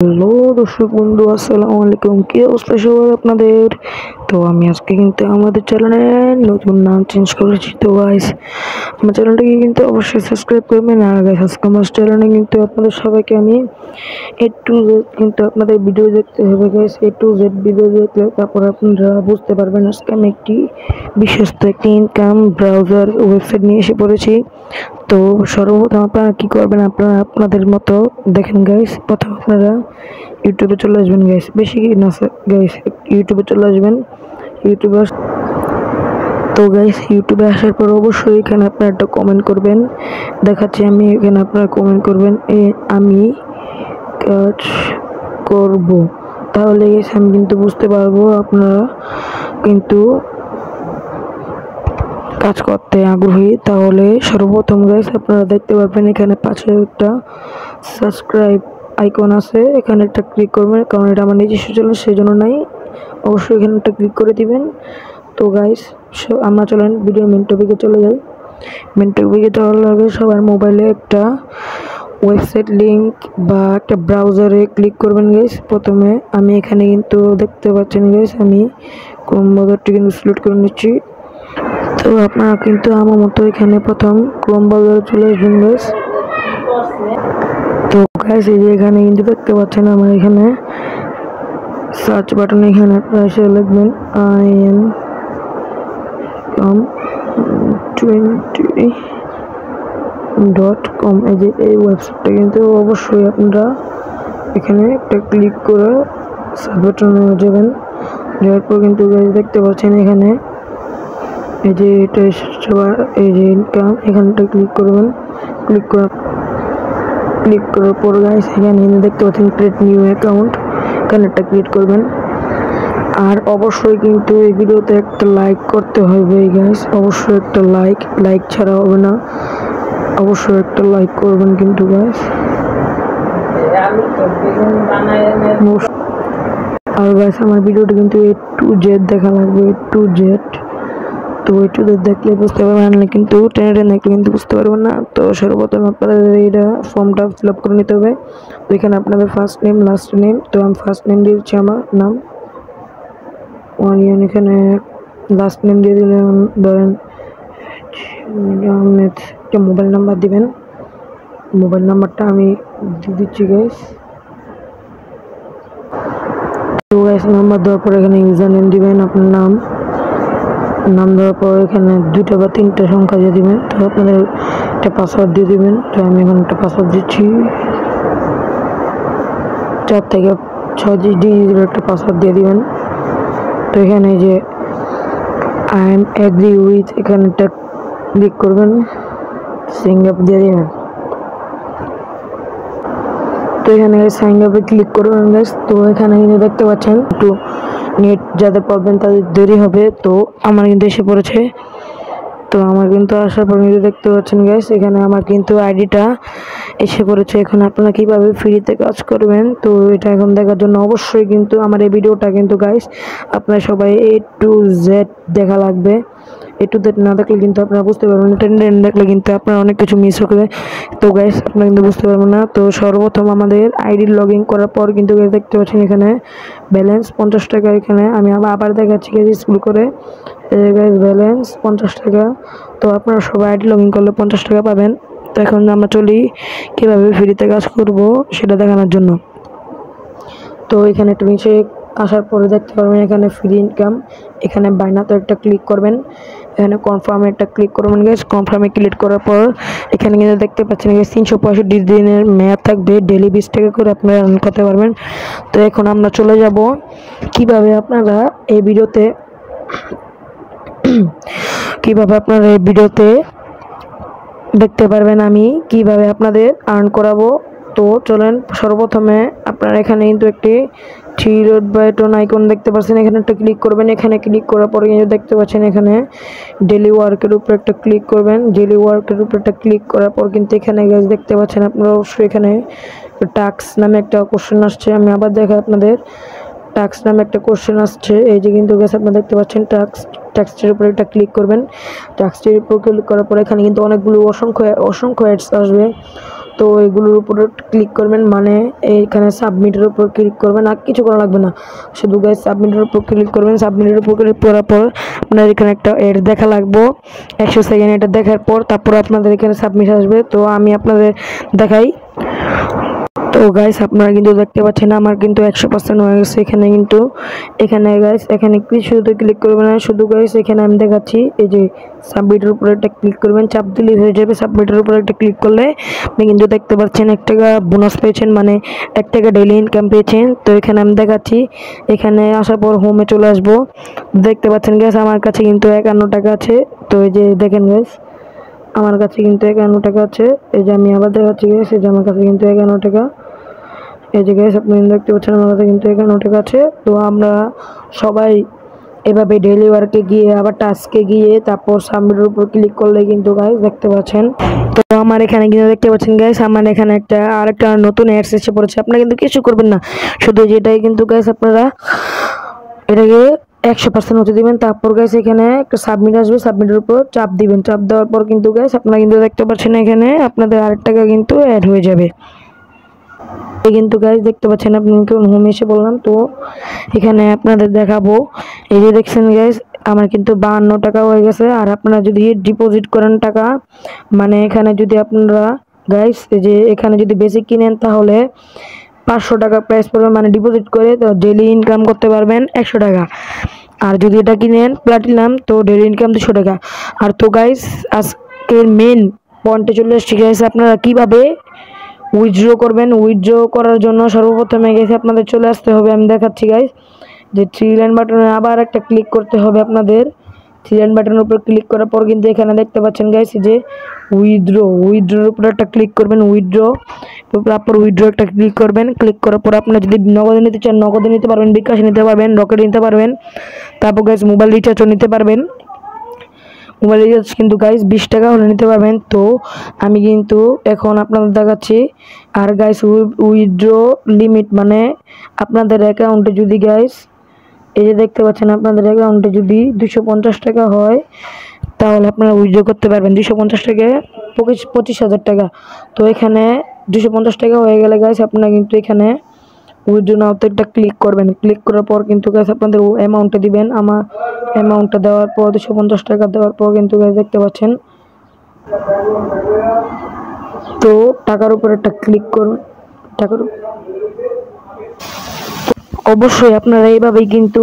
Hello দর্শক বন্ধু, আসসালামু আলাইকুম। কি অবস্থা সবার আপনাদের? তো আমি আজকে কিন্তু আমাদের চ্যানেলে নতুন নাম চেঞ্জ করেছি। তো গাইস, আমার চ্যানেলটাকে কিন্তু অবশ্যই সাবস্ক্রাইব করবেন। আর গাইস, আজকে আমার চ্যানেলে কিন্তু আপনাদের সবাইকে আমি A to Z কিন্তু আপনাদের ভিডিও দেখতে হবে guys. A to Z video দেখলে তারপর আপনারা বুঝতে পারবেন আজকে আমি একটি বিশ্বস্ত একটি ইনকাম ব্রাউজার ওয়েবসাইট নিয়ে এসে পড়েছি। তো সর্বপ্রথম আপনারা কি করবেন, আপনারা আপনাদের মতো দেখেন গাইস। প্রথম আপনারা ইউটিউবে চলে আসবেন গাইস, বেশি কি না গাইস, ইউটিউবে চলে আসবেন। ইউটিউবে তো গাইস, ইউটিউবে আসার পর অবশ্যই এখানে আপনারা একটা কমেন্ট করবেন। দেখাচ্ছি আমি, এখানে আপনারা কমেন্ট করবেন আমি কাজ করব। তাহলে গাইস আমি কিন্তু বুঝতে পারবো আপনারা কিন্তু কাজ করতে আগ্রহী। তাহলে সর্বপ্রথম গাইস আপনারা দেখতে পারবেন এখানে পাশে একটা সাবস্ক্রাইব আইকন আছে, এখানে একটা ক্লিক করবেন, কারণ এটা আমার নিজস্ব চ্যানেল সেই জন্য নাই। অবশ্যই এখানে একটা ক্লিক করে দিবেন। তো গাইস, আমরা চলেন ভিডিওর মেন টপিকে চলে যাই। মেন টপিকে যাওয়ার আগে সবার মোবাইলে একটা ওয়েবসাইট লিঙ্ক বা একটা ব্রাউজারে ক্লিক করবেন গাইস। প্রথমে আমি এখানে কিন্তু দেখতে পাচ্ছেন গাইস, আমি ক্রোম ব্রাউজারটি কিন্তু সিলেক্ট করে নিচ্ছি। তো আপনারা কিন্তু আমার মতো এখানে প্রথম ক্রোম ব্রাউজারে চলে আসবেন গাইস। তো গাইস, এই যে এখানে কিন্তু দেখতে পাচ্ছেন আমার এখানে সার্চ বাটনে এখানে আপনারা এসে লিখবেন income20.com। এই যে এই ওয়েবসাইটটা কিন্তু অবশ্যই আপনারা এখানে একটা ক্লিক করে সার্চ বাটনে যাবেন। যাওয়ার পর কিন্তু গাইস দেখতে পাচ্ছেন এখানে এই যে এটা সবার এই যে ইনকাম, এখানটা ক্লিক করবেন। ক্লিক করার পর গাইস এখানে দেখতে পাচ্ছেন ক্রিয়েট নিউ অ্যাকাউন্ট, এখানে একটা ক্লিক করবেন। আর অবশ্যই কিন্তু এই ভিডিওতে একটা লাইক করতে হবে গাইস, অবশ্যই একটা লাইক ছাড়া হবে না, অবশ্যই একটা লাইক করবেন কিন্তু গাইস। আর গাইস আমার ভিডিওটা কিন্তু A to Z দেখা লাগবে, A to Z। তো A to Z দেখলে বুঝতে পারবেন না, কিন্তু টেনে দেখলে কিন্তু বুঝতে পারবেন না। তো সর্বপ্রথম আপনাদের এইটা ফর্মটা ফিল আপ করে নিতে হবে। তো এখানে আপনাদের ফার্স্ট নেম লাস্ট নেম, তো আমি ফার্স্ট নেম দিয়ে দিচ্ছি আমার নাম ওয়ানিয়ান, এখানে লাস্ট নেম দিয়ে দিলেন ধরেন আহমেদ। একটা মোবাইল নাম্বার দিবেন, মোবাইল নাম্বারটা আমি দিয়ে দিচ্ছি গাইস। তো গাইস নাম্বার দেওয়ার পর এখানে ইউজার নেম দিবেন, আপনার নাম দেওয়ার পর এখানে 2টা বা 3টা সংখ্যা দিয়ে দিবেন। তো আপনাদের একটা পাসওয়ার্ড দিয়ে দিবেন। তো আমি এখন একটা পাসওয়ার্ড দিচ্ছি, 4 থেকে 6 ডিজিটের একটা পাসওয়ার্ড দিয়ে দিবেন। তো এখানে যে আই এম এগ্রি উইথ, এখানে একটা ক্লিক করবেন, সাইন আপ দিয়ে দিবেন। তো এখানে সাইন আপে ক্লিক করবেন গাইস। তো এখানে কিন্তু দেখতে পাচ্ছেন একটু নেট যাদের প্রবলেম তাদের দেরি হবে। তো আমার কিন্তু এসে পড়েছে। তো আমার কিন্তু আসার পর কিন্তু দেখতে পাচ্ছেন গাইস, এখানে আমার কিন্তু আইডিটা এসে পড়েছে। এখন আপনারা কিভাবে ফ্রিতে কাজ করবেন, তো এটা এখন দেখার জন্য অবশ্যই কিন্তু আমার এই ভিডিওটা কিন্তু গাইস আপনারা সবাই A to Z দেখা লাগবে। A to Z না দেখলে কিন্তু আপনারা বুঝতে পারবেন না, টেন দেখলে কিন্তু আপনারা অনেক কিছু মিস হবে। তো গাইস আপনারা কিন্তু বুঝতে পারবেন না। তো সর্বপ্রথম আমাদের আইডি লগ ইন করার পর কিন্তু দেখতে পাচ্ছেন এখানে ব্যালেন্স 50 টাকা। এখানে আমি আবার দেখাচ্ছি স্কুল করে গাইস, ব্যালেন্স 50 টাকা। তো আপনারা সবাই আইডি লগ ইন করলে 50 টাকা পাবেন। তো এখন আমরা চলি কীভাবে ফ্রিতে কাজ করব সেটা দেখানোর জন্য। তো এখানে একটু নিচে আসার পরে দেখতে পারবেন এখানে ফ্রি ইনকাম, এখানে বাইনাতে একটা ক্লিক করবেন, এখানে কনফার্মে একটা ক্লিক করবেন গাইস। কনফার্মে ক্লিক করার পর এখানে কিন্তু দেখতে পাচ্ছেন গাইস 365 দিনের মেয়াদ থাকবে, ডেইলি 20 টাকা করে আপনারা আর্ন করতে পারবেন। তো এখন আমরা চলে যাব কিভাবে আপনারা এই ভিডিওতে দেখতে পারবেন আমি কিভাবে আপনাদের আর্ন করাবো। তো চলেন, সর্বপ্রথমে আপনারা এখানে কিন্তু একটি থ্রি ডট বাটন আইকন দেখতে পাচ্ছেন, এখানে একটা ক্লিক করবেন। এখানে ক্লিক করার পরে কিন্তু দেখতে পাচ্ছেন এখানে ডেইলি ওয়ার্কের উপরে একটা ক্লিক করবেন। ডেইলি ওয়ার্কের উপরে একটা ক্লিক করার পর কিন্তু এখানে গাইস দেখতে পাচ্ছেন আপনারা অবশ্যই এখানে টাস্ক নামে একটা কোশ্চেন আসছে। আমি আবার দেখাই আপনাদের, টাস্ক নামে একটা কোশ্চেন আসছে। এই যে কিন্তু গাইস আপনারা দেখতে পাচ্ছেন টাস্কের উপরে একটা ক্লিক করবেন। টাস্কের উপর ক্লিক করার পর এখানে কিন্তু অনেকগুলো অসংখ্য অ্যাডস আসবে। তো এগুলোর উপরে ক্লিক করবেন, মানে এইখানে সাবমিটের উপর ক্লিক করবেন, আর কিছু করা লাগবে না, শুধু গাইস সাবমিটের উপর ক্লিক করবেন। সাবমিটের উপর ক্লিক করার পর আপনার এখানে একটা এড দেখা লাগবে 100 সেকেন্ড। এটা দেখার পর তারপর আপনাদের এখানে সাবমিট আসবে। তো আমি আপনাদের দেখাই। তো গাইস আপনারা কিন্তু দেখতে পাচ্ছেন আমার কিন্তু 100% হয়ে গেছে। এখানে গাইস এখানে কিছুতে ক্লিক করবেন না, শুধু গাইস এখানে আমি দেখাচ্ছি, এই যে সাবমিটের উপরে একটা ক্লিক করবেন, চাপ দিলেই হয়ে যাবে। সাবমিটের উপরে একটা ক্লিক করলে আপনি কিন্তু দেখতে পাচ্ছেন 1 টাকা বোনাস পেয়েছেন, মানে 1 টাকা ডেইলি ইনকাম পেয়েছেন। তো এখানে আমি দেখাচ্ছি, এখানে আসার পর হোমে চলে আসবো। দেখতে পাচ্ছেন গাইস আমার কাছে কিন্তু 51 টাকা আছে। তো এই যে দেখেন গাইস আমার কাছে কিন্তু 51 টাকা আছে। এই যে আমি আবার দেখাচ্ছি গাইস, এই যে আমার কাছে কিন্তু 51 টাকা। এই যে গাইস আপনি দেখতে পাচ্ছেন আমার কাছে কিন্তু 51 টাকা আছে। তো আমরা সবাই এভাবে ডেইলি ওয়ার্কে গিয়ে আবার টাস্কে গিয়ে তারপর সাবমিটের উপর ক্লিক করলে কিন্তু গাইস দেখতে পাচ্ছেন। তো আমার এখানে কিন্তু দেখতে পাচ্ছেন গাইস আমার এখানে আরেকটা নতুন অ্যাডস এসে পড়েছে। আপনারা কিন্তু কিছু করবেন না, শুধু যেটাই কিন্তু গাইস আপনারা এটাকে 100% হতে দিবেন। তারপর গাইস এখানে একটা সাবমিট আসবে, সাবমিটের উপর চাপ দিবেন। চাপ দেওয়ার পর কিন্তু গাইস আপনারা কিন্তু দেখতে পাচ্ছেন এখানে আপনাদের 8 টাকা কিন্তু অ্যাড হয়ে যাবে। কিন্তু গাইস দেখতে পাচ্ছেন আপনি হোমে এসে বললাম। তো এখানে আপনাদের দেখাবো, এই যে দেখছেন গাইস আমার কিন্তু 52 টাকা হয়ে গেছে। আর আপনারা যদি ডিপোজিট করেন টাকা, মানে এখানে যদি আপনারা গাইস এই যে এখানে যদি বেসিক কিনেন তাহলে 500 টাকা প্রাইস পড়বে, মানে ডিপোজিট করে তো ডেইলি ইনকাম করতে পারবেন 100 টাকা। আর যদি এটা কিনেন প্লাটিনাম তো ডেইলি ইনকাম 200 টাকা। আর তো গাইস আজকের মেন পয়েন্টে চলে এসেছি গাইস, আপনারা কিভাবে উইথড্র করবেন। উইথড্র করার জন্য সর্বপ্রথমে গেছে আপনাদের চলে আসতে হবে, আমি দেখাচ্ছি গাইস, যে 3 লাইন বাটনে আবার একটা ক্লিক করতে হবে আপনাদের। 3 লাইন বাটনের উপর ক্লিক করার পর কিন্তু এখানে দেখতে পাচ্ছেন গাইস যে উইথড্রোর উপর একটা ক্লিক করবেন। তারপর উইথড্র একটা ক্লিক করবেন। ক্লিক করার পর আপনারা যদি নগদে নিতে চান নগদে নিতে পারবেন, বিকাশে নিতে পারবেন, রকেট নিতে পারবেন। তারপর গাইস মোবাইল রিচার্জও নিতে পারবেন। মোবাইল রিচার্জ কিন্তু গাইস 20 টাকা হলে নিতে পারবেন। তো আমি কিন্তু এখন আপনাদের দেখাচ্ছি। আর গাইস উইথড্র লিমিট, মানে আপনাদের অ্যাকাউন্টে যদি গাইস এই যে দেখতে পাচ্ছেন আপনাদের অ্যাকাউন্টে যদি 250 টাকা হয় তাহলে আপনারা উইথড্র করতে পারবেন 250 টাকায় 25,000 টাকা। তো এখানে 250 টাকা হয়ে গেলে গাইস আপনারা কিন্তু এখানে উইথড্র নাওতে একটা ক্লিক করবেন। ক্লিক করার পর কিন্তু গাইস আপনাদের অ্যামাউন্টটা দিবেন। আমার অ্যামাউন্টটা দেওয়ার পর 250 টাকা দেওয়ার পর কিন্তু গাইস দেখতে পাচ্ছেন, তো টাকার উপর একটা ক্লিক করুন। অবশ্যই আপনারা এইভাবেই কিন্তু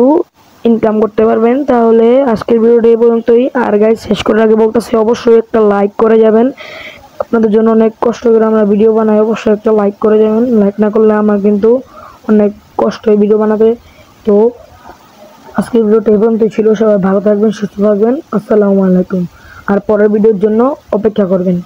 ইনকাম করতে পারবেন। তাহলে আজকের ভিডিওটা এই পর্যন্তই। আর গাইস শেষ করার আগে বলতেছি অবশ্যই একটা লাইক করে যাবেন, আপনাদের জন্য অনেক কষ্ট করে আমরা ভিডিও বানাই, অবশ্যই একটা লাইক করে যাবেন। লাইক না করলে আমার কিন্তু অনেক কষ্ট হয় ভিডিও বানাতে। তো আজকের ভিডিওটা এই পর্যন্তই ছিল। সবাই ভালো থাকবেন, সুস্থ থাকবেন। আসসালামু আলাইকুম। আর পরের ভিডিওর জন্য অপেক্ষা করবেন।